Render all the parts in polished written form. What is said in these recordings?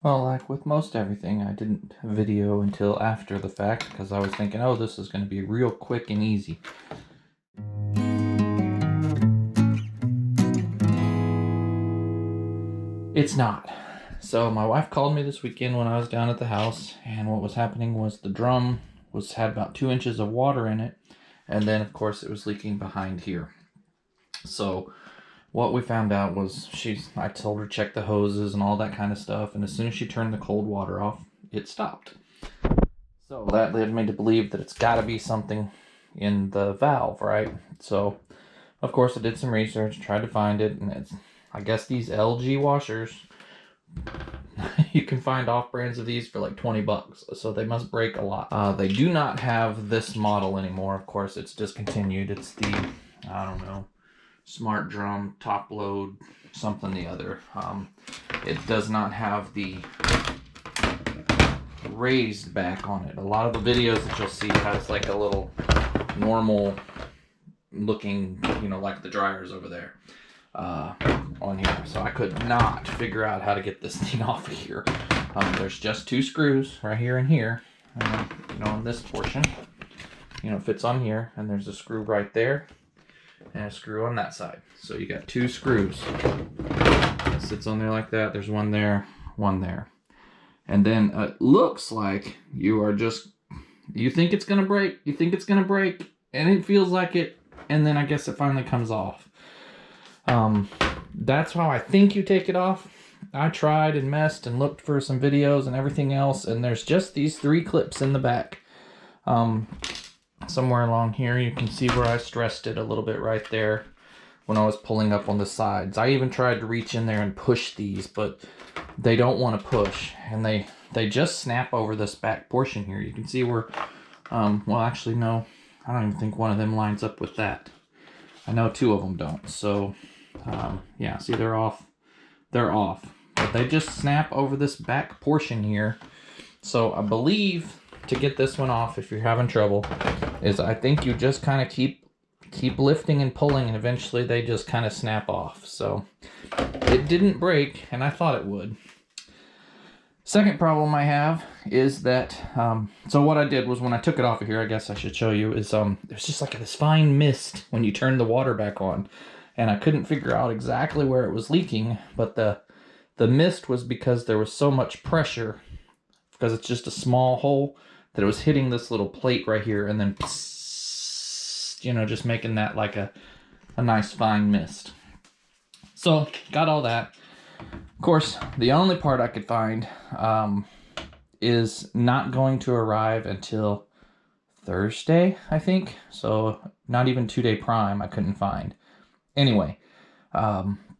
Well, like with most everything, I didn't video until after the fact because I was thinking, oh, this is going to be real quick and easy. It's not. So my wife called me this weekend when I was down at the house, and what was happening was the drum had about 2 inches of water in it, and then of course it was leaking behind here. So what we found out was I told her to check the hoses and all that kind of stuff, and as soon as she turned the cold water off, it stopped. So that led me to believe that it's got to be something in the valve, right? So of course I did some research, tried to find it, and I guess these LG washers, you can find off brands of these for like 20 bucks, so they must break a lot. They do not have this model anymore. Of course, it's discontinued. It's the, I don't know, Smart Drum top load something the other. It does not have the raised back on it. A lot of the videos that you'll see has like a little normal looking, like the dryers over there on here. So I could not figure out how to get this thing off of here. There's just 2 screws right here and here, on this portion. It fits on here, and there's a screw right there and a screw on that side. So you got 2 screws. It sits on there like that. There's one there, one there. And then it looks like you think it's gonna break, and it feels like it, and then I guess it finally comes off. That's how I think you take it off. I tried and messed and looked for some videos and everything else, and there's just these 3 clips in the back. Somewhere along here you can see where I stressed it a little bit right there when I was pulling up on the sides. I even tried to reach in there and push these, but they don't want to push, and they just snap over this back portion here. You can see where, well, actually, no, I don't even think one of them lines up with that. I know 2 of them don't. So, yeah, see, they're off. They're off. But they just snap over this back portion here. So I believe to get this one off, if you're having trouble, is I think you just kind of keep lifting and pulling, and eventually they just kind of snap off. So it didn't break, and I thought it would. Second problem I have is that, so what I did was when I took it off of here, I guess I should show you, is there's just like this fine mist when you turn the water back on. And I couldn't figure out exactly where it was leaking, but the mist was because there was so much pressure, because it's just a small hole, that it was hitting this little plate right here, and then, just making that like a nice fine mist. So, got all that. Of course, the only part I could find is not going to arrive until Thursday, I think. So, not even 2-day prime I couldn't find. Anyway,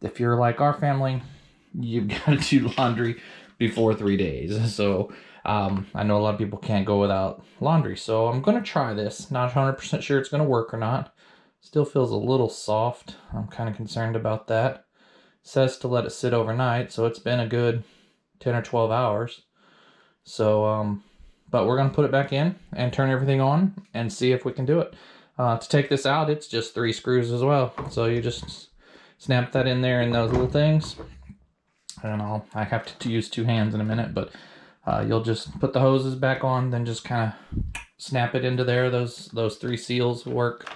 if you're like our family, you've got to do laundry before 3 days. So I know a lot of people can't go without laundry. So I'm going to try this. Not 100% sure it's going to work or not. Still feels a little soft. I'm kind of concerned about that. It says to let it sit overnight, so it's been a good 10 or 12 hours. So, but we're going to put it back in and turn everything on and see if we can do it. To take this out, it's just 3 screws as well. So you just snap that in there in those little things. And I have to use 2 hands in a minute, but you'll just put the hoses back on, then just kind of snap it into there. Those 3 seals work.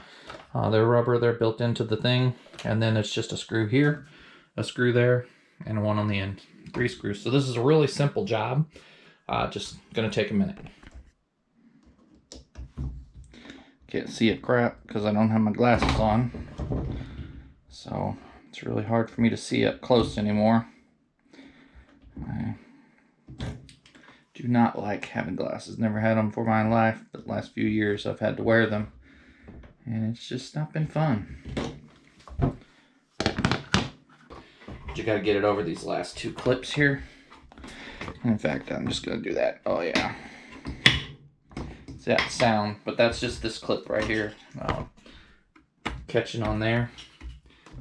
They're rubber, they're built into the thing. And then it's just a screw here, a screw there, and one on the end. 3 screws. So this is a really simple job. Just gonna take a minute. Can't see it crap because I don't have my glasses on, so it's really hard for me to see up close anymore. I do not like having glasses. Never had them for my life, but the last few years I've had to wear them, and it's just not been fun. But you gotta get it over these last 2 clips here. In fact, I'm just gonna do that. Oh yeah. That sound, but that's just this clip right here, catching on there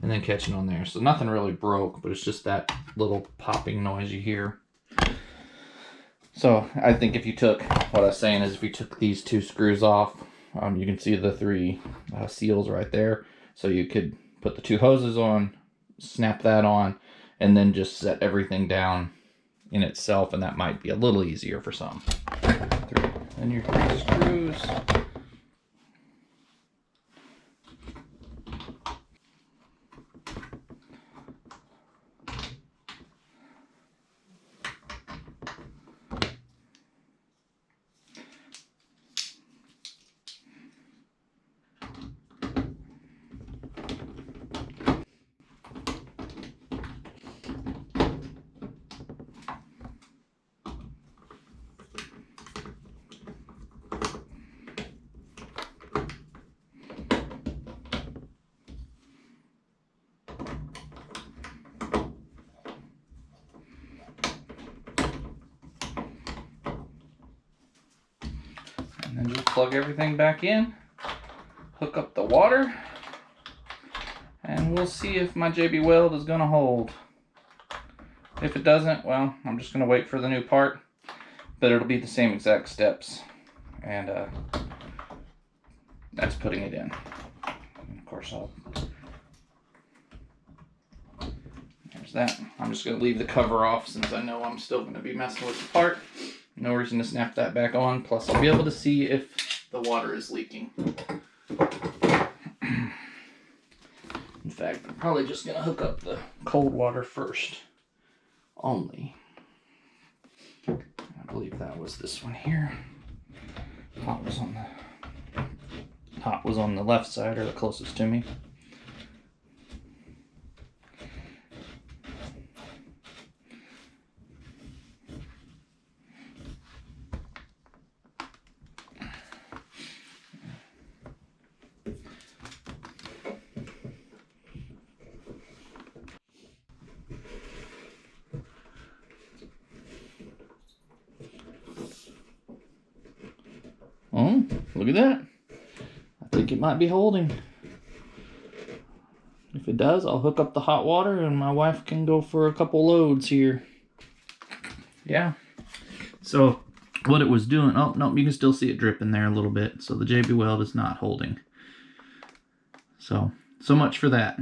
and then catching on there. So nothing really broke, but it's just that little popping noise you hear. So I think if you took, what I was saying is if you took these 2 screws off, you can see the 3 seals right there. So you could put the 2 hoses on, snap that on, and then just set everything down in itself, and that might be a little easier for some. Then your 3 screws. And then just plug everything back in, hook up the water, and we'll see if my JB Weld is gonna hold. If it doesn't, well, I'm just gonna wait for the new part, but it'll be the same exact steps. And that's putting it in. And of course, there's that. I'm just gonna leave the cover off since I know I'm still gonna be messing with the part. No reason to snap that back on. Plus, I'll be able to see if the water is leaking. In fact, I'm probably just going to hook up the cold water first. Only. I believe that was this one here. Hot was on the left side, or the closest to me. Oh, look at that. I think it might be holding. If it does, I'll hook up the hot water and my wife can go for a couple loads here. Yeah. So what it was doing, oh no, you can still see it dripping there a little bit. So the JB Weld is not holding. So much for that.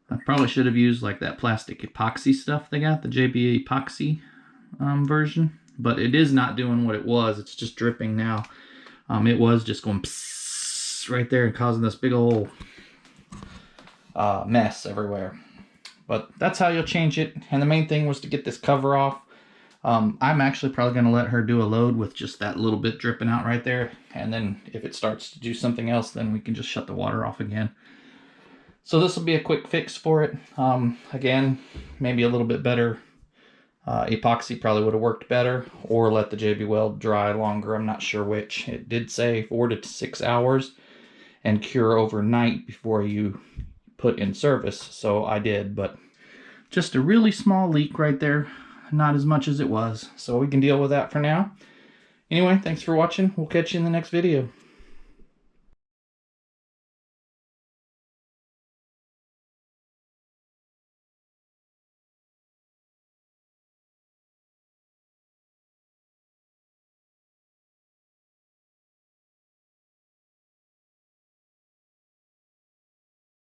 I probably should have used like that plastic epoxy stuff they got, the JB epoxy version. But it is not doing what it was. It's just dripping now. It was just going psss right there and causing this big old mess everywhere. But that's how you'll change it. And the main thing was to get this cover off. I'm actually probably going to let her do a load with just that little bit dripping out right there. And then if it starts to do something else, then we can just shut the water off again. So this will be a quick fix for it. Again, maybe a little bit better. Epoxy probably would have worked better, or let the JB Weld dry longer. I'm not sure which. It did say 4 to 6 hours and cure overnight before you put in service, so I did, but just a really small leak right there, not as much as it was, so we can deal with that for now. Anyway, thanks for watching. We'll catch you in the next video.